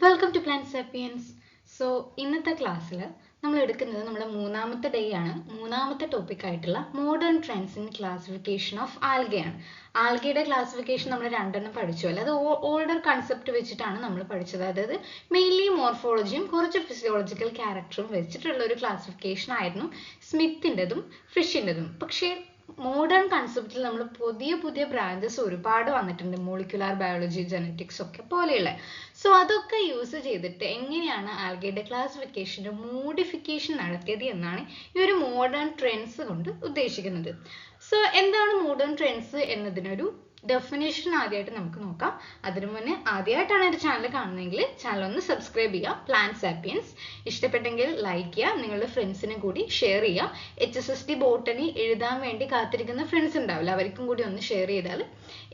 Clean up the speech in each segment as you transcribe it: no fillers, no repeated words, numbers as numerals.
Welcome to plant sapiens. So ഇന്നത്തെ ക്ലാസ്സിൽ നമ്മൾ എടുക്കുന്നത് നമ്മുടെ മൂന്നാമത്തെ ഡേ ആണ്. മൂന്നാമത്തെ ടോപ്പിക് ആയിട്ടുള്ള modern trends in classification of ആൽഗയാണ്. ആൽഗയുടെ ക്ലാസിഫിക്കേഷൻ നമ്മൾ രണ്ടെണ്ണം പഠിച്ചു അല്ലേ. അത് ഓൾഡർ കൺസെപ്റ്റ് വെച്ചിട്ടാണ് നമ്മൾ പഠിച്ചത്. അതായത് മെയിൻലി മോർഫോളജിയും കുറച്ച് ഫിസിയോളജിക്കൽ ക്യാരക്ടറും വെച്ചിട്ടുള്ള ഒരു ക്ലാസിഫിക്കേഷൻ ആയിരുന്നു സ്മിത്തിൻ്റെതും ഫിഷിൻ്റെതും. പക്ഷേ മോഡേൺ കൺസെപ്റ്റിൽ നമ്മൾ പുതിയ പുതിയ ബ്രാഞ്ചസ് ഒരുപാട് വന്നിട്ടുണ്ട്, മോളിക്കുലാർ ബയോളജി, ജനറ്റിക്സ് ഒക്കെ പോലെയുള്ള. സോ അതൊക്കെ യൂസ് ചെയ്തിട്ട് എങ്ങനെയാണ് ആൽഗയുടെ ക്ലാസിഫിക്കേഷൻ്റെ മോഡിഫിക്കേഷൻ നടത്തിയത് എന്നാണ് ഈ ഒരു മോഡേൺ ട്രെൻഡ്സ് കൊണ്ട് ഉദ്ദേശിക്കുന്നത്. സോ എന്താണ് മോഡേൺ ട്രെൻഡ്സ് എന്നതിനൊരു ഡെഫിനേഷൻ ആദ്യമായിട്ട് നമുക്ക് നോക്കാം. അതിനു മുന്നേ ആദ്യമായിട്ടാണ് ഒരു ചാനൽ കാണുന്നതെങ്കിൽ ചാനൽ ഒന്ന് സബ്സ്ക്രൈബ് ചെയ്യുക. പ്ലാന്റ് സാപ്പിയൻസ് ഇഷ്ടപ്പെട്ടെങ്കിൽ ലൈക്ക് ചെയ്യുക, നിങ്ങളുടെ ഫ്രണ്ട്സിന് കൂടി ഷെയർ ചെയ്യുക. HSST ബോട്ടണി എഴുതാൻ വേണ്ടി കാത്തിരിക്കുന്ന ഫ്രണ്ട്സ് ഉണ്ടാവില്ല, അവർക്കും കൂടി ഒന്ന് ഷെയർ ചെയ്താൽ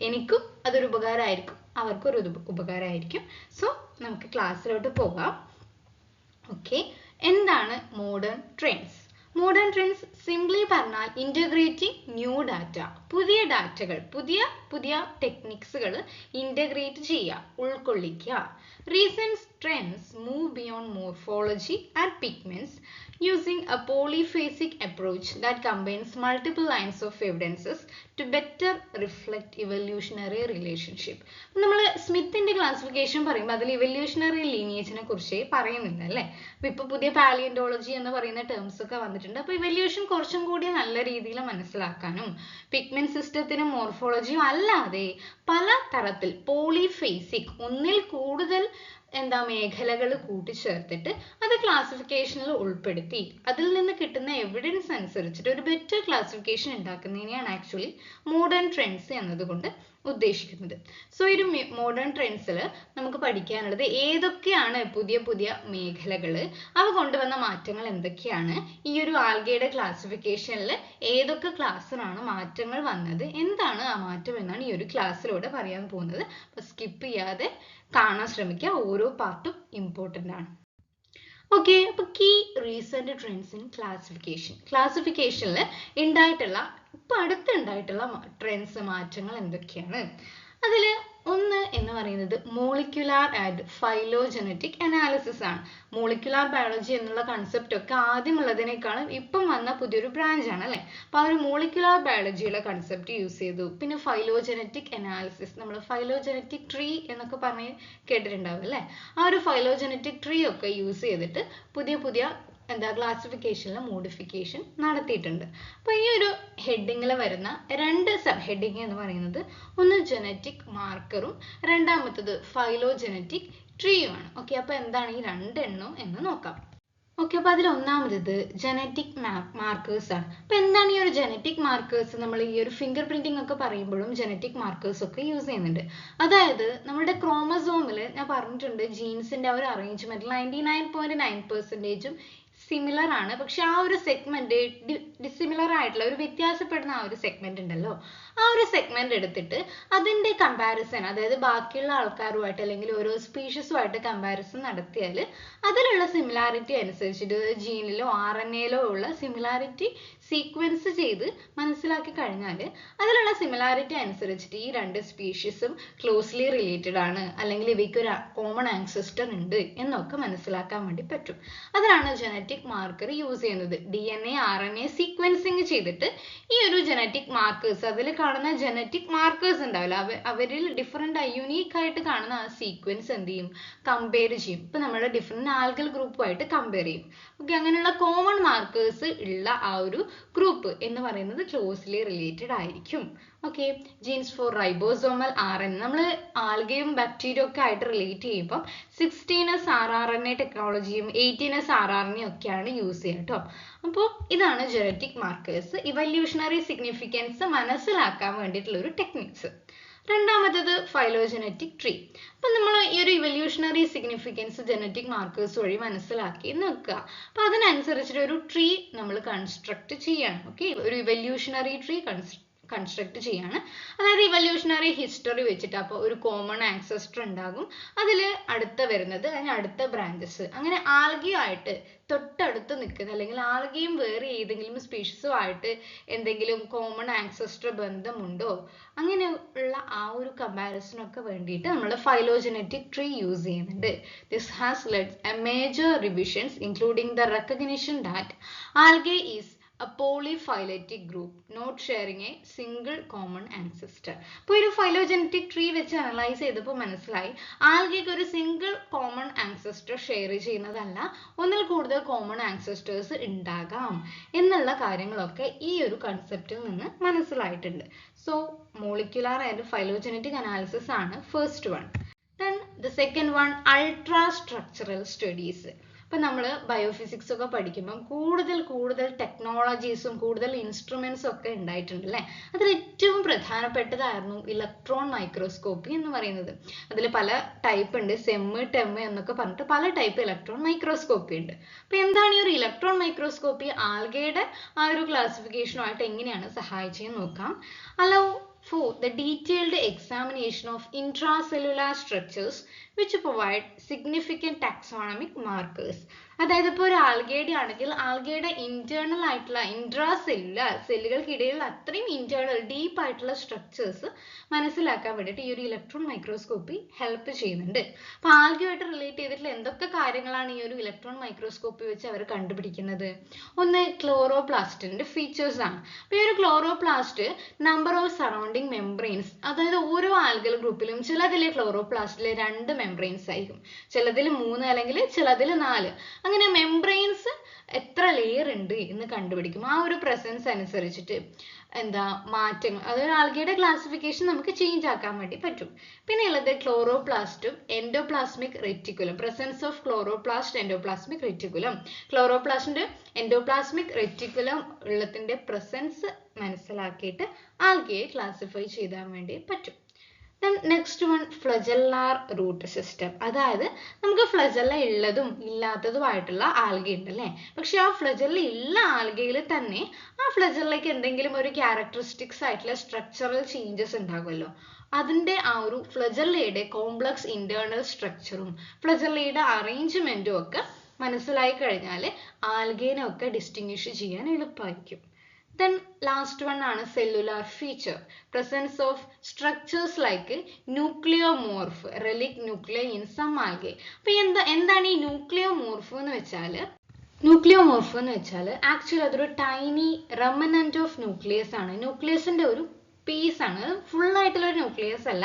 എനിക്കും അതൊരു ഉപകാരമായിരിക്കും, അവർക്കും ഒരു ഉപകാരമായിരിക്കും. സോ നമുക്ക് ക്ലാസ്സിലോട്ട് പോകാം. ഓക്കെ, എന്താണ് modern trends? Modern trends simply പറഞ്ഞാൽ ഇൻ്റഗ്രേറ്റിംഗ് ന്യൂ ഡാറ്റ, പുതിയ ഡാറ്റകൾ, പുതിയ പുതിയ ടെക്നിക്സുകൾ ഇൻ്റഗ്രേറ്റ് ചെയ്യുക, ഉൾക്കൊള്ളിക്കുക. Recent trends move beyond morphology and pigments using a polyphasic approach that combines multiple lines of evidences to better reflect evolutionary relationship. നമ്മൾ സ്മിത്തിന്റെ classification പറയുമ്പോൾ അതിൽ ഇവല്യൂഷണറി ലീനിയേജിനെ കുറിച്ച് പറയുന്നുണ്ട് അല്ലേ. അപ്പോൾ ഇപ്പോൾ പുതിയ പാലിയന്റോളജി എന്ന് പറയുന്ന ടേംസ് ഒക്കെ വന്നിട്ടുണ്ട്. അപ്പോൾ ഇവല്യൂഷൻ കുറച്ചും കൂടി നല്ല രീതിയിൽ മനസ്സിലാക്കാനും പിഗ്മെന്റ് സിസ്റ്റത്തിനും മോർഫോളജിയും അല്ലാതെ പല തരത്തിൽ പോളിഫേസിക്, ഒന്നിൽ കൂടുതൽ മേഖലകൾ കൂട്ടിച്ചേർത്തിട്ട് അത് ക്ലാസിഫിക്കേഷനിൽ ഉൾപ്പെടുത്തി അതിൽ നിന്ന് കിട്ടുന്ന എവിഡൻസ് അനുസരിച്ചിട്ട് ഒരു ബെറ്റർ ക്ലാസിഫിക്കേഷൻ ഉണ്ടാക്കുന്നതിനെയാണ് ആക്ച്വലി മോഡേൺ ട്രെൻഡ്സ് എന്നതുകൊണ്ട് ഉദ്ദേശിക്കുന്നത്. സോ ഒരു മോഡേൺ ട്രെൻഡ്സിൽ നമുക്ക് പഠിക്കാനുള്ളത് ഏതൊക്കെയാണ് പുതിയ പുതിയ മേഖലകൾ, അവ കൊണ്ടുവന്ന മാറ്റങ്ങൾ എന്തൊക്കെയാണ്, ഈ ഒരു ആൽഗയുടെ ക്ലാസിഫിക്കേഷനിൽ ഏതൊക്കെ ക്ലാസ്സിനാണ് മാറ്റങ്ങൾ വന്നത്, എന്താണ് ആ മാറ്റം എന്നാണ് ഈ ഒരു ക്ലാസ്സിലൂടെ പറയാൻ പോകുന്നത്. അപ്പോൾ സ്കിപ്പ് ചെയ്യാതെ കാണാൻ ശ്രമിക്കുക, ഓരോ പാർട്ടും ഇമ്പോർട്ടൻ്റ് ആണ്. ഓക്കെ, അപ്പോൾ കീ റീസെന്റ് ട്രെൻഡ്സ് ഇൻ ക്ലാസിഫിക്കേഷനിൽ ഉണ്ടായിട്ടുള്ള ഇപ്പം അടുത്തുണ്ടായിട്ടുള്ള ട്രെൻഡ്സ്, മാറ്റങ്ങൾ എന്തൊക്കെയാണ്? അതിൽ ഒന്ന് എന്ന് പറയുന്നത് മോളിക്കുലാർ ആൻഡ് ഫൈലോജനറ്റിക് അനാലിസിസ് ആണ്. മോളിക്കുലാർ ബയോളജി എന്നുള്ള കൺസെപ്റ്റ് ഒക്കെ ആദ്യമുള്ളതിനേക്കാളും ഇപ്പം വന്ന പുതിയൊരു ബ്രാഞ്ച് ആണ് അല്ലേ. അപ്പോൾ ആ ഒരു മോളിക്കുലാർ ബയോളജിയുടെ കൺസെപ്റ്റ് യൂസ് ചെയ്തു. പിന്നെ ഫൈലോജനറ്റിക് അനാലിസിസ്, നമ്മൾ ഫൈലോജനറ്റിക് ട്രീ എന്നൊക്കെ പറഞ്ഞ് കേട്ടിട്ടുണ്ടാവും അല്ലേ. ആ ഒരു ഫൈലോജനറ്റിക് ട്രീ ഒക്കെ യൂസ് ചെയ്തിട്ട് പുതിയ പുതിയ ക്ലാസിഫിക്കേഷനിലെ മോഡിഫിക്കേഷൻ നടത്തിയിട്ടുണ്ട്. അപ്പോൾ ഈ ഒരു ഹെഡിങ്ങിൽ വരുന്ന രണ്ട് സബ് ഹെഡിങ് എന്ന് പറയുന്നത് ഒന്ന് ജനറ്റിക് മാർക്കറും രണ്ടാമത്തത് ഫൈലോജനറ്റിക് ട്രീയുമാണ്. ഓക്കെ, അപ്പോൾ എന്താണ് ഈ രണ്ടെണ്ണം എന്ന് നോക്കാം. ഓക്കെ, അപ്പോൾ അതിൽ ഒന്നാമത് ജനറ്റിക് മാർക്കേഴ്സ് ആണ്. അപ്പോൾ എന്താണ് ഈ ഒരു ജനറ്റിക് മാർക്കേഴ്സ്? നമ്മൾ ഈ ഒരു ഫിംഗർ പ്രിന്റിംഗ് ഒക്കെ പറയുമ്പോഴും ജനറ്റിക് മാർക്കേഴ്സ് ഒക്കെ യൂസ് ചെയ്യുന്നുണ്ട്. അതായത് നമ്മുടെ ക്രോമസോമിൽ ഞാൻ പറഞ്ഞിട്ടുണ്ട് ജീൻസിന്റെ ആ ഒരു അറേഞ്ച്മെന്റ് 99.9% സിമിലർ ആണ്. പക്ഷെ ആ ഒരു സെഗ്മെന്റ് ഡിസിമിലർ ആയിട്ടുള്ള ഒരു വ്യത്യാസപ്പെടുന്ന ആ ഒരു സെഗ്മെന്റ് ഉണ്ടല്ലോ, ആ ഒരു സെഗ്മെന്റ് എടുത്തിട്ട് അതിന്റെ കമ്പാരിസൺ, അതായത് ബാക്കിയുള്ള ആൾക്കാരുമായിട്ട് അല്ലെങ്കിൽ ഓരോ സ്പീഷീസുമായിട്ട് കമ്പാരിസൺ നടത്തിയാൽ അതിലുള്ള സിമിലാരിറ്റി അനുസരിച്ചിട്ട് ജീനിലോ RNAയിലോ ഉള്ള സിമിലാരിറ്റി സീക്വൻസ് ചെയ്ത് മനസ്സിലാക്കി കഴിഞ്ഞാൽ അതിലുള്ള സിമിലാരിറ്റി അനുസരിച്ചിട്ട് ഈ രണ്ട് സ്പീഷീസും ക്ലോസ്ലി റിലേറ്റഡ് ആണ്, അല്ലെങ്കിൽ ഇവയ്ക്ക് ഒരു കോമൺ ആൻസെസ്റ്റർ ഉണ്ട് എന്നൊക്കെ മനസ്സിലാക്കാൻ വേണ്ടി പറ്റും. അതിനാണ് ജനറ്റിക് മാർക്കർ യൂസ് ചെയ്യുന്നത്. DNA RNA സീക്വൻസിങ് ചെയ്തിട്ട് ഈ ഒരു ജനറ്റിക് മാർക്കേഴ്സ്, അതിൽ കാണുന്ന ജനറ്റിക് മാർക്കേഴ്സ് ഉണ്ടാവില്ല, അവരിൽ ഡിഫറെൻ്റ് യുണീക്ക് ആയിട്ട് കാണുന്ന ആ സീക്വൻസ് എന്ത് ചെയ്യും, കമ്പയർ ചെയ്യും. ഇപ്പം നമ്മുടെ ഡിഫറെൻ്റ് ആൽഗൽ ഗ്രൂപ്പുമായിട്ട് കമ്പയർ ചെയ്യും. ഓക്കെ, അങ്ങനെയുള്ള കോമൺ മാർക്കേഴ്സ് ഉള്ള ആ ഒരു ഗ്രൂപ്പ് എന്ന് പറയുന്നത് ക്ലോസ്ലി റിലേറ്റഡ് ആയിരിക്കും. Okay, genes for ribosomal RNA, നമ്മൾ ആൽഗയും ബാക്ടീരിയ ഒക്കെ ആയിട്ട് റിലേറ്റ് ചെയ്യുമ്പോൾ 16S rRNA ടെക്നോളജിയും 18S rRNA ഒക്കെയാണ് യൂസ് ചെയ്യുക കേട്ടോ. അപ്പോൾ ഇതാണ് ജനറ്റിക് മാർക്കേഴ്സ്, ഇവല്യൂഷണറി സിഗ്നിഫിക്കൻസ് മനസ്സിലാക്കാൻ വേണ്ടിയിട്ടുള്ള ഒരു ടെക്നിക്സ്. രണ്ടാമത്തത് ഫൈലോജനറ്റിക് ട്രീ. അപ്പം നമ്മൾ ഈ ഒരു ഇവല്യൂഷണറി സിഗ്നിഫിക്കൻസ് ജനറ്റിക് മാർക്കേഴ്സ് വഴി മനസ്സിലാക്കി നോക്കുക. അപ്പം അതിനനുസരിച്ചിട്ട് ഒരു ട്രീ നമ്മൾ കൺസ്ട്രക്ട് ചെയ്യണം. ഓക്കെ, ഒരു ഇവല്യൂഷണറി ട്രീ കൺസ്ട്രക്ട് ചെയ്യാണ്. അതായത് ഇവല്യൂഷണറി ഹിസ്റ്ററി വെച്ചിട്ട് അപ്പോൾ ഒരു കോമൺ ആൻസെസ്റ്റർ ഉണ്ടാകും, അതിൽ അടുത്ത വരുന്നത് അതിന് അടുത്ത ബ്രാഞ്ചസ്, അങ്ങനെ ആൽഗയുമായിട്ട് തൊട്ടടുത്ത് നിൽക്കുന്ന അല്ലെങ്കിൽ ആൽഗയും വേറെ ഏതെങ്കിലും സ്പീഷീസും ആയിട്ട് എന്തെങ്കിലും കോമൺ ആൻസെസ്റ്റർ ബന്ധമുണ്ടോ അങ്ങനെയുള്ള ആ ഒരു കമ്പാരിസണൊക്കെ വേണ്ടിയിട്ട് നമ്മൾ ഫൈലോജനറ്റിക് ട്രീ യൂസ് ചെയ്യുന്നുണ്ട്. This has lead A major revisions including the recognition that algae is a polyphyletic group not sharing a single common ancestor. അപ്പോൾ ഒരു ഫൈലോജനറ്റിക് ട്രീ വെച്ച് അനലൈസ് ചെയ്തപ്പോൾ മനസ്സിലായി ആൽഗയ്ക്ക് ഒരു സിംഗിൾ കോമൺ ആൻസെസ്റ്റർ ഷെയർ ചെയ്യുന്നതല്ല, ഒന്നിൽ കൂടുതൽ കോമൺ ആൻസെസ്റ്റേഴ്സ് ഉണ്ടാകാം എന്നുള്ള കാര്യങ്ങളൊക്കെ ഈ ഒരു കൺസെപ്റ്റിൽ നിന്ന് മനസ്സിലായിട്ടുണ്ട്. So molecular and phylogenetic analysis ആണ് first one. Then the second one ultra structural studies. ഇപ്പം നമ്മൾ ബയോഫിസിക്സ് ഒക്കെ പഠിക്കുമ്പം കൂടുതൽ ടെക്നോളജീസും കൂടുതൽ ഇൻസ്ട്രുമെന്റ്സും ഒക്കെ ഉണ്ടായിട്ടുണ്ട് അല്ലേ. അതിൽ ഏറ്റവും പ്രധാനപ്പെട്ടതായിരുന്നു ഇലക്ട്രോൺ മൈക്രോസ്കോപ്പി എന്ന് പറയുന്നത്. അതിൽ പല ടൈപ്പ് ഉണ്ട്, സെമ്മ് ടെമ്മ് എന്നൊക്കെ പറഞ്ഞിട്ട് പല ടൈപ്പ് ഇലക്ട്രോൺ മൈക്രോസ്കോപ്പി ഉണ്ട്. അപ്പം എന്താണ് ഈ ഒരു ഇലക്ട്രോൺ മൈക്രോസ്കോപ്പി ആൽഗയുടെ ആ ഒരു ക്ലാസിഫിക്കേഷനുമായിട്ട് എങ്ങനെയാണ് സഹായിച്ചതെന്ന് നോക്കാം. Allow for the detailed examination of intracellular structures which provide significant taxonomic markers. അതായത് ഇപ്പോൾ ഒരു ആൽഗയുടെ ആണെങ്കിൽ ആൽഗയുടെ ഇന്റേണൽ ആയിട്ടുള്ള ഇൻട്രാസെല്ലുലാർ സെല്ലുകൾക്കിടയിൽ അത്രയും ഇന്റേണൽ ഡീപ്പ് ആയിട്ടുള്ള സ്ട്രക്ചേഴ്സ് മനസ്സിലാക്കാൻ വേണ്ടിയിട്ട് ഈ ഒരു ഇലക്ട്രോൺ മൈക്രോസ്കോപ്പി ഹെൽപ്പ് ചെയ്യുന്നുണ്ട്. അപ്പോൾ ആൽഗയുമായിട്ട് റിലേറ്റ് ചെയ്തിട്ടുള്ള എന്തൊക്കെ കാര്യങ്ങളാണ് ഈ ഒരു ഇലക്ട്രോൺ മൈക്രോസ്കോപ്പി വെച്ച് അവർ കണ്ടുപിടിക്കുന്നത്? ഒന്ന് ക്ലോറോപ്ലാസ്റ്റിന്റെ ഫീച്ചേഴ്സ് ആണ്. അപ്പോൾ ഈ ഒരു chloroplast number of surrounding membranes, അതായത് ഓരോ ആൽഗൽ ഗ്രൂപ്പിലും ചിലതിലെ ക്ലോറോപ്ലാസ്റ്റിലെ 2 മെംബ്രെയിൻസ് ആയിരിക്കും, ചിലതിൽ 3 അല്ലെങ്കിൽ ചിലതിൽ 4, അങ്ങനെ മെംബ്രെയിൻസ് എത്ര ലെയർ ഉണ്ട് എന്ന് കണ്ടുപിടിക്കും. ആ ഒരു പ്രസൻസ് അനുസരിച്ചിട്ട് മാറ്റങ്ങൾ, അതായത് ആൽഗയുടെ ക്ലാസിഫിക്കേഷൻ നമുക്ക് ചേഞ്ച് ആക്കാൻ വേണ്ടി പറ്റും. പിന്നെ ഉള്ളത് ക്ലോറോപ്ലാസ്റ്റും endoplasmic reticulum, presence of chloroplast endoplasmic reticulum. ക്ലോറോപ്ലാസ്റ്റിന്റെ എൻഡോപ്ലാസ്മിക് റെറ്റിക്കുലം ഉള്ളതിന്റെ പ്രസൻസ് മനസ്സിലാക്കിയിട്ട് ആൽഗയെ ക്ലാസിഫൈ ചെയ്യാൻ വേണ്ടി പറ്റും. Then next one, flagellar root system. അതായത് നമുക്ക് ഫ്ലജല്ല ഉള്ളതും ഇല്ലാത്തതുമായിട്ടുള്ള ആൽഗ ഉണ്ട് അല്ലേ. പക്ഷെ ആ ഫ്ലജല്ല ഉള്ള ആൽഗയിൽ തന്നെ ആ ഫ്ലജല്ലയ്ക്ക് എന്തെങ്കിലും ഒരു ക്യാരക്ടറിസ്റ്റിക്സ് ആയിട്ടുള്ള സ്ട്രക്ചറൽ ചേഞ്ചസ് ഉണ്ടാകുമല്ലോ. അതിൻ്റെ ആ ഒരു ഫ്ലജല്ലയുടെ കോംപ്ലക്സ് ഇന്റേണൽ സ്ട്രക്ചറും ഫ്ലജല്ലയുടെ അറേഞ്ച്മെന്റും ഒക്കെ മനസ്സിലായി കഴിഞ്ഞാൽ ആൽഗേനെ ഒക്കെ ഡിസ്റ്റിങ്വിഷ് ചെയ്യാൻ എളുപ്പമായിരിക്കും. Then last one ആണ് cellular feature, presence of structures like nucleomorph relic nuclei in some algae. അപ്പോൾ എന്താണ് ഈ ന്യൂക്ലിയോമോർഫ് എന്ന് വെച്ചാൽ ആക്ച്വലി അതൊരു ടൈനി റെമനന്റ് ഓഫ് ന്യൂക്ലിയസ് ആണ്. ന്യൂക്ലിയസിന്റെ ഒരു പീസ് ആണ്, ഫുൾ ആയിട്ടുള്ള ഒരു ന്യൂക്ലിയസ് അല്ല,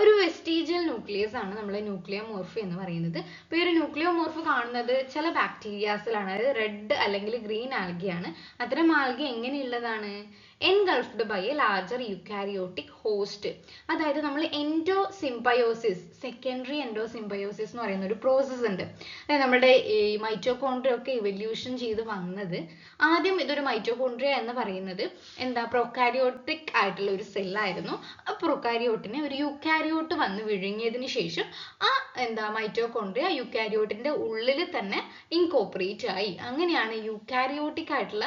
ഒരു വെസ്റ്റീജിയൽ ന്യൂക്ലിയസ് ആണ് നമ്മൾ ന്യൂക്ലിയോമോർഫ് എന്ന് പറയുന്നത്. അപ്പോൾ ഈ ഒരു ന്യൂക്ലിയോമോർഫ് കാണുന്നത് ചില ബാക്ടീരിയാസിലാണ്, അതായത് റെഡ് അല്ലെങ്കിൽ ഗ്രീൻ ആൽഗയാണ്. അത്തരം alga എങ്ങനെയുള്ളതാണ്? engulfed by a larger eukaryotic host. അതായത് നമ്മൾ എൻഡോസിംബയോസിസ്, സെക്കൻഡറി എൻഡോസിംബയോസിസ് എന്ന് പറയുന്ന ഒരു പ്രോസസ്സ് ഉണ്ട്. അതായത് നമ്മുടെ ഈ മൈറ്റോകോൺട്രിയ ഒക്കെ ഇവല്യൂഷൻ ചെയ്ത് വന്നത്, ആദ്യം ഇതൊരു മൈറ്റോകോൺട്രിയ എന്ന് പറയുന്നത് പ്രൊകാരിയോട്ടിക് ആയിട്ടുള്ള ഒരു സെല്ലായിരുന്നു. ആ പ്രൊകാരിയോട്ടിനെ ഒരു യൂക്കാരിയോട്ട് വന്ന് വിഴുങ്ങിയതിന് ശേഷം ആ മൈറ്റോകോൺട്രിയ യൂക്കാരിയോട്ടിന്റെ ഉള്ളിൽ തന്നെ ഇൻകോപ്പറേറ്റ് ആയി. അങ്ങനെയാണ് യൂക്കാരിയോട്ടിക് ആയിട്ടുള്ള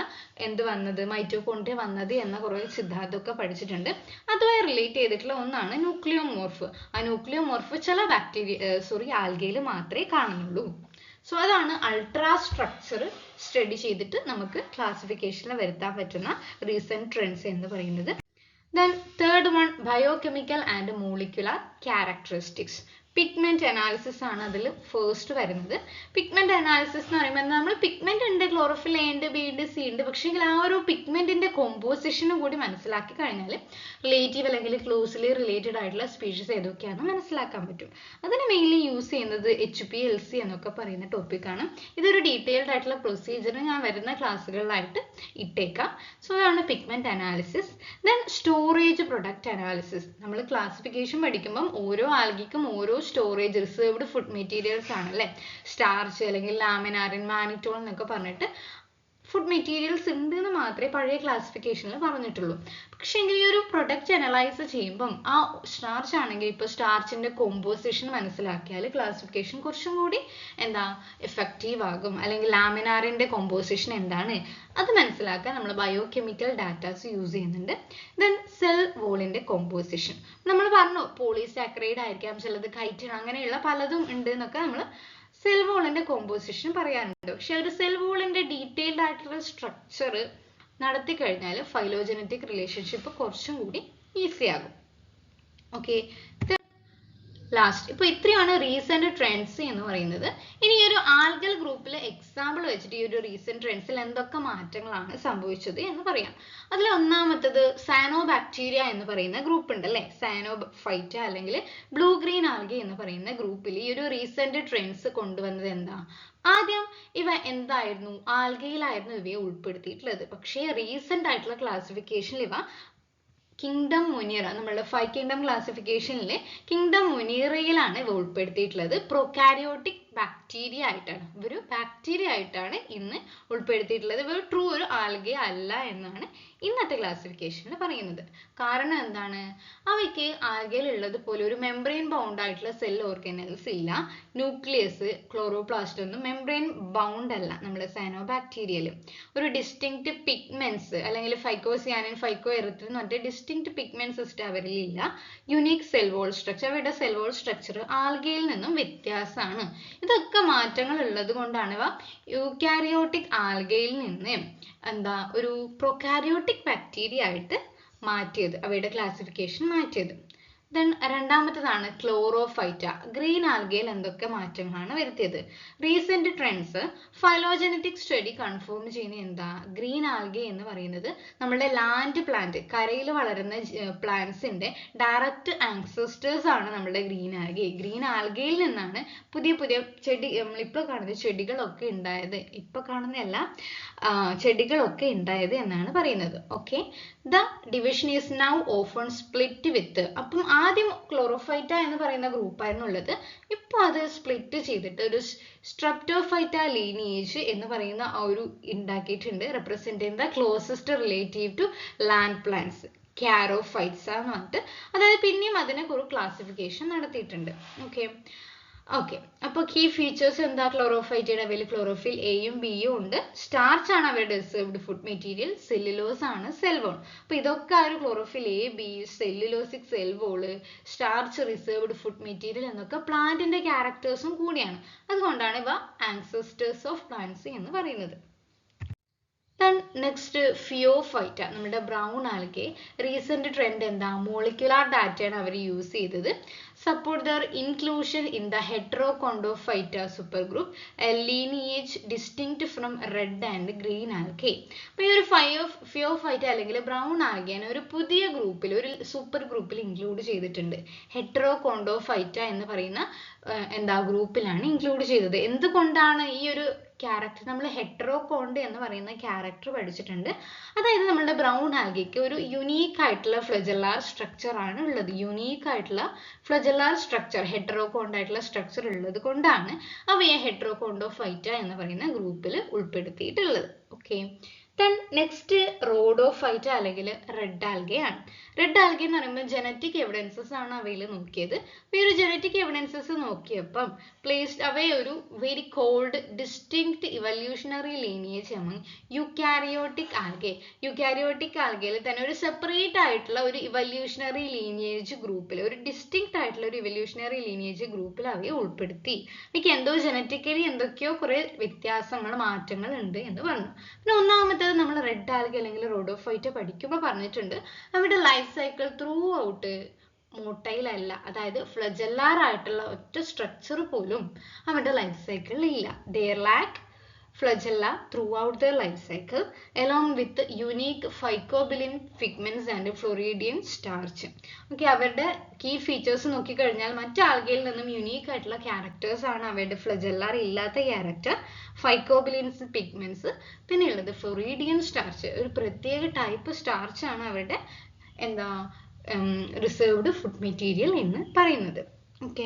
മൈറ്റോകോൺട്രിയ വന്നത് എന്ന കുറേ സിദ്ധാന്തമൊക്കെ പഠിച്ചിട്ടുണ്ട്. അതുമായി റിലേറ്റ് ചെയ്തിട്ടുള്ള ഒന്നാണ് ന്യൂക്ലിയോമോർഫ്. ആ ന്യൂക്ലിയോമോർഫ് ചില ആൽഗയിൽ മാത്രമേ കാണുന്നുള്ളൂ. സോ അതാണ് അൾട്രാ സ്ട്രക്ചർ സ്റ്റഡി ചെയ്തിട്ട് നമുക്ക് ക്ലാസിഫിക്കേഷനിൽ വരുത്താൻ പറ്റുന്ന റീസെന്റ് ട്രെൻഡ്സ് എന്ന് പറയുന്നത്. Then third one, biochemical and molecular characteristics. Pigment analysis ആണ് അതിൽ ഫസ്റ്റ് വരുന്നത്. പിഗ്മെന്റ് അനാലിസിസ് എന്ന് പറയുമ്പോൾ നമ്മൾ പിഗ്മെന്റ് ഉണ്ട്, ക്ലോറോഫിൽ എ ഉണ്ട്, ബി ഉണ്ട്, സി ഉണ്ട്. പക്ഷേ ആ ഒരു പിഗ്മെന്റിന്റെ കോമ്പോസിഷനും കൂടി മനസ്സിലാക്കി കഴിഞ്ഞാൽ റിലേറ്റീവ് അല്ലെങ്കിൽ ക്ലോസ്ലി റിലേറ്റഡ് ആയിട്ടുള്ള സ്പീഷീസ് ഏതൊക്കെയാണെന്ന് മനസ്സിലാക്കാൻ പറ്റും. അതിന് മെയിൻലി യൂസ് ചെയ്യുന്നത് HPLC എന്നൊക്കെ പറയുന്ന ടോപ്പിക്കാണ്. ഇതൊരു ഡീറ്റെയിൽഡ് ആയിട്ടുള്ള പ്രൊസീജിയർ ഞാൻ വരുന്ന ക്ലാസ്സുകളിലായിട്ട് ഇട്ടേക്കാം. സോ അതാണ് pigment analysis. Then storage product analysis. നമ്മൾ ക്ലാസിഫിക്കേഷൻ പഠിക്കുമ്പം ഓരോ ആൽഗിക്കും ഓരോ സ്റ്റോറേജ് റിസർവ്ഡ് ഫുഡ് മെറ്റീരിയൽസ് ആണല്ലേ. സ്റ്റാർച്ച് അല്ലെങ്കിൽ ലാമിനാരിൻ, മാനിറ്റോൾ എന്നൊക്കെ പറഞ്ഞിട്ട് ഫുഡ് മെറ്റീരിയൽസ് ഉണ്ട് എന്ന് മാത്രമേ പഴയ ക്ലാസിഫിക്കേഷനിൽ പറഞ്ഞിട്ടുള്ളൂ. പക്ഷെ എങ്കിൽ ഈ ഒരു പ്രൊഡക്റ്റ് അനലൈസ് ചെയ്യുമ്പം ആ സ്റ്റാർച്ച് ആണെങ്കിൽ ഇപ്പോൾ സ്റ്റാർച്ചിന്റെ കോമ്പോസിഷൻ മനസ്സിലാക്കിയാൽ ക്ലാസിഫിക്കേഷൻ കുറച്ചും കൂടി എന്താ എഫക്റ്റീവ് ആകും. അല്ലെങ്കിൽ ലാമിനാറിന്റെ കോമ്പോസിഷൻ എന്താണ് അത് മനസ്സിലാക്കാൻ നമ്മൾ ബയോകെമിക്കൽ ഡാറ്റാസ് യൂസ് ചെയ്യുന്നുണ്ട്. ദെൻ സെൽ വോളിന്റെ കോമ്പോസിഷൻ നമ്മൾ പറഞ്ഞു, പോളിസാക്കറൈഡ് ആയിരിക്കാം, ചിലത് കൈറ്റിൻ, അങ്ങനെയുള്ള പലതും ഉണ്ട് എന്നൊക്കെ നമ്മൾ സെൽ വോളിന്റെ കോമ്പോസിഷൻ പറയാനുണ്ട്. പക്ഷെ ഒരു സെൽ വോളിന്റെ ഡീറ്റെയിൽഡ് ആയിട്ടുള്ള സ്ട്രക്ചർ നടത്തി കഴിഞ്ഞാൽ ഫൈലോജനറ്റിക് റിലേഷൻഷിപ്പ് കുറച്ചും കൂടി ഈസി ആകും. ഓക്കെ, ലാസ്റ്റ് ഇപ്പൊ ഇത്രയാണ് റീസെന്റ് ട്രെൻഡ്സ് എന്ന് പറയുന്നത്. ഇനി ഈ ഒരു ആൽഗൽ ഗ്രൂപ്പിലെ എക്സാമ്പിൾ വെച്ചിട്ട് ഈ ഒരു റീസെന്റ് ട്രെൻഡ്സിൽ എന്തൊക്കെ മാറ്റങ്ങളാണ് സംഭവിച്ചത് എന്ന് പറയാം. അതിൽ ഒന്നാമത്തത് സയനോബാക്ടീരിയ എന്ന് പറയുന്ന ഗ്രൂപ്പ് ഉണ്ട് അല്ലെ, സയനോഫൈറ്റ അല്ലെങ്കിൽ ബ്ലൂ ഗ്രീൻ ആൽഗെ എന്ന് പറയുന്ന ഗ്രൂപ്പിൽ ഈ ഒരു റീസെന്റ് ട്രെൻഡ്സ് കൊണ്ടുവന്നത് എന്താ? ആദ്യം ഇവ എന്തായിരുന്നു, ആൽഗയിലായിരുന്നു ഇവയെ ഉൾപ്പെടുത്തിയിട്ടുള്ളത്. പക്ഷേ റീസെന്റ് ആയിട്ടുള്ള ക്ലാസിഫിക്കേഷനിൽ ഇവ കിങ്ഡം മുനീറ, നമ്മളുടെ 5 കിങ്ഡം ക്ലാസിഫിക്കേഷനിലെ കിങ്ഡം മുനീറയിലാണ് ഇവ ഉൾപ്പെടുത്തിയിട്ടുള്ളത്. പ്രൊകാരിയോട്ടിക് ബാക്ടീരിയ ആയിട്ടാണ്, ഇവര് ബാക്ടീരിയ ആയിട്ടാണ് ഇന്ന് ഉൾപ്പെടുത്തിയിട്ടുള്ളത്. ഇവർ ട്രൂ ഒരു ആൽഗെ അല്ല എന്നാണ് ഇന്നത്തെ ക്ലാസിഫിക്കേഷനിൽ പറയുന്നത്. കാരണം എന്താണ്, അവയ്ക്ക് ആൽഗയിൽ ഉള്ളത് പോലെ ഒരു മെംബ്രെയിൻ ബൗണ്ട് ആയിട്ടുള്ള സെൽ ഓർഗനൽസ് ഇല്ല. ന്യൂക്ലിയസ്, ക്ലോറോപ്ലാസ്റ്റ് ഒന്നും മെംബ്രെയിൻ ബൗണ്ട് അല്ല നമ്മുടെ സയനോബാക്ടീരിയയിൽ. ഒരു ഡിസ്റ്റിങ്ക്റ്റ് പിഗ്മെന്റ്സ് അല്ലെങ്കിൽ ഫൈക്കോസിയാനിൻ, ഫൈക്കോ എറിത്രിൻ എന്ന് പറഞ്ഞിട്ട് ഡിസ്റ്റിങ്ക്റ്റ് പിഗ്മെന്റ് സിസ്റ്റം അവരിൽ ഇല്ല. യുണീക് സെൽ വോൾ സ്ട്രക്ചർ, അവരുടെ സെൽ വോൾ സ്ട്രക്ചർ ആൽഗയിൽ നിന്നും വ്യത്യാസമാണ്. ഇതൊക്കെ മാറ്റങ്ങൾ ഉള്ളത് കൊണ്ടാണ് ഇവ യൂക്കാരിയോട്ടിക് ആൽഗയിൽ നിന്ന് എന്താ ഒരു പ്രൊകാരിയോട്ടിക് ബാക്ടീരിയ ആയിട്ട് മാറ്റിയത്, അവയുടെ ക്ലാസിഫിക്കേഷൻ മാറ്റിയത്. ദെൻ രണ്ടാമത്തേതാണ് ക്ലോറോഫൈറ്റ. ഗ്രീൻ ആൽഗയിൽ എന്തൊക്കെ മാറ്റങ്ങളാണ് വരുത്തിയത്? Recent trends phylogenetic study confirm ചെയ്യുന്ന എന്താ, ഗ്രീൻ ആൽഗെ എന്ന് പറയുന്നത് നമ്മുടെ ലാൻഡ് പ്ലാന്റ്, കരയിൽ വളരുന്ന പ്ലാന്റ്സിന്റെ ഡയറക്റ്റ് ആൻസസ്റ്റേഴ്സ് ആണ് നമ്മുടെ ഗ്രീൻ ആൽഗെ. ഗ്രീൻ ആൽഗയിൽ നിന്നാണ് പുതിയ പുതിയ ചെടി, നമ്മളിപ്പോൾ കാണുന്ന ചെടികളൊക്കെ ഉണ്ടായത്, ഇപ്പൊ കാണുന്നതല്ല, ചെടികളൊക്കെ ഉണ്ടായത് എന്നാണ് പറയുന്നത്. Okay, the division is now often split with, അപ്പം ആദ്യം ക്ലോറോഫൈറ്റ എന്ന് പറയുന്ന ഗ്രൂപ്പായിരുന്നു ഉള്ളത്, ഇപ്പൊ അത് സ്പ്ലിറ്റ് ചെയ്തിട്ട് ഒരു സ്ട്രെപ്റ്റോഫൈറ്റ ലീനിയേജ് എന്ന് പറയുന്ന ആ ഒരു ഉണ്ടാക്കിയിട്ടുണ്ട്, represent the closest relative to land plants, Charophytes എന്ന് പറഞ്ഞിട്ട്. അതായത് പിന്നെയും അതിനെ ഒരു ക്ലാസിഫിക്കേഷൻ നടത്തിയിട്ടുണ്ട്. ഓക്കെ, അപ്പോൾ കീ ഫീച്ചേഴ്സ് എന്താ, ക്ലോറോഫൈറ്റയുടെ അവയിൽ ക്ലോറോഫിൽ എയും ബിയും ഉണ്ട്, സ്റ്റാർച്ച് ആണ് അവരുടെ റിസർവ്ഡ് ഫുഡ് മെറ്റീരിയൽ, സെല്ലുലോസ് ആണ് സെൽ വോൾ. അപ്പൊ ഇതൊക്കെ ആ ഒരു chlorophyll A, B, cellulosic cell wall, starch, reserved food material എന്നൊക്കെ പ്ലാന്റിന്റെ ക്യാരക്ടേഴ്സും കൂടിയാണ്. അതുകൊണ്ടാണ് ഇവ ആൻസസ്റ്റേഴ്സ് ഓഫ് പ്ലാന്റ്സ് എന്ന് പറയുന്നത്. നെക്സ്റ്റ് ഫിയോഫൈറ്റ, നമ്മുടെ ബ്രൗൺ ആൽഗെ. റീസെന്റ് ട്രെൻഡ് എന്താ, മോളിക്യുലാർ ഡാറ്റയാണ് അവർ യൂസ് ചെയ്തത്. Support their inclusion in the Heterokontophyta super group, a lineage distinct from red and green algae. അപ്പോൾ ഈ ഒരു ഫിയോഫൈറ്റ അല്ലെങ്കിൽ ബ്രൗൺ ആൽഗേനെ ഒരു പുതിയ ഗ്രൂപ്പിൽ, ഒരു സൂപ്പർ ഗ്രൂപ്പിൽ ഇൻക്ലൂഡ് ചെയ്തിട്ടുണ്ട്. ഹെറ്ററോകോണ്ടോഫൈറ്റ എന്ന് പറയുന്ന ഗ്രൂപ്പിലാണ് ഇൻക്ലൂഡ് ചെയ്തത്. എന്തുകൊണ്ടാണ് ഈ ഒരു ക്യാരക്ടർ, നമ്മൾ ഹെറ്ററോകോണ്ട് എന്ന് പറയുന്ന ക്യാരക്ടർ പഠിച്ചിട്ടുണ്ട്. അതായത് നമ്മളുടെ ബ്രൗൺ ആൽഗയ്ക്ക് ഒരു യുണീക്ക് ആയിട്ടുള്ള ഫ്ലജല്ലാർ സ്ട്രക്ചർ ആണ് ഉള്ളത്. യുണീക്ക് ആയിട്ടുള്ള ഫ്ലജല്ലാർ സ്ട്രക്ചർ, ഹെറ്ററോകോണ്ട് ആയിട്ടുള്ള സ്ട്രക്ചർ ഉള്ളത് കൊണ്ടാണ് അവയെ ഹെറ്ററോകോണ്ടോഫൈറ്റ എന്ന് പറയുന്ന ഗ്രൂപ്പിൽ ഉൾപ്പെടുത്തിയിട്ടുള്ളത്. ഓക്കെ, നെക്സ്റ്റ് റോഡോഫൈറ്റ അല്ലെങ്കിൽ റെഡ് ആൽഗെ ആണ്. റെഡ് ആൽഗെ എന്ന് പറയുമ്പോൾ ജനറ്റിക് എവിഡൻസസ് ആണ് അവയിൽ നോക്കിയത്. ഈ ഒരു ജനറ്റിക് എവിഡൻസസ് നോക്കിയപ്പം പ്ലേസ്ഡ് അവയെ ഒരു very called distinct evolutionary lineage among eukaryotic algae. Eukaryotic ആൽഗയിൽ തന്നെ ഒരു സെപ്പറേറ്റ് ആയിട്ടുള്ള ഒരു ഇവല്യൂഷണറി ലീനിയേജ് ഗ്രൂപ്പിൽ, ഒരു ഡിസ്റ്റിങ്ക്റ്റ് ആയിട്ടുള്ള ഒരു ഇവല്യൂഷണറി ലീനിയേജ് ഗ്രൂപ്പിൽ അവയെ ഉൾപ്പെടുത്തി. എനിക്ക് എന്തോ ജനറ്റിക്കലി എന്തൊക്കെയോ കുറെ വ്യത്യാസങ്ങൾ, മാറ്റങ്ങൾ ഉണ്ട് എന്ന് പറഞ്ഞു. പിന്നെ ഒന്നാമത്തെ നമ്മൾ റെഡ് ആൽഗെ അല്ലെങ്കിൽ റോഡോഫൈറ്റ പഠിക്കുമ്പോൾ പറഞ്ഞിട്ടുണ്ട്, അവരുടെ life cycle through out motile അല്ല, അതായത് ഫ്ലജല്ലാർ ആയിട്ടുള്ള ഒറ്റ സ്ട്രക്ചർ പോലും അവരുടെ ലൈഫ് സൈക്കിളിൽ ഇല്ല. They lack flagella throughout their life cycle along with unique phycobilin pigments and Floridian starch. Okay, അവരുടെ കീ ഫീച്ചേഴ്സ് നോക്കിക്കഴിഞ്ഞാൽ മറ്റു ആൽഗയിൽ നിന്നും യുണീക്ക് ആയിട്ടുള്ള ക്യാരക്ടേഴ്സ് ആണ് അവരുടെ ഫ്ലജല്ലാർ ഇല്ലാത്ത ക്യാരക്ടർ, ഫൈക്കോബിലിൻസ് പിഗ്മെന്റ്സ്, പിന്നെ ഉള്ളത് ഫ്ലോറിഡിയൻ സ്റ്റാർച്ച്, ഒരു പ്രത്യേക ടൈപ്പ് സ്റ്റാർച്ച് ആണ് അവരുടെ റിസർവ്ഡ് ഫുഡ് മെറ്റീരിയൽ എന്ന് പറയുന്നത്. ഓക്കെ,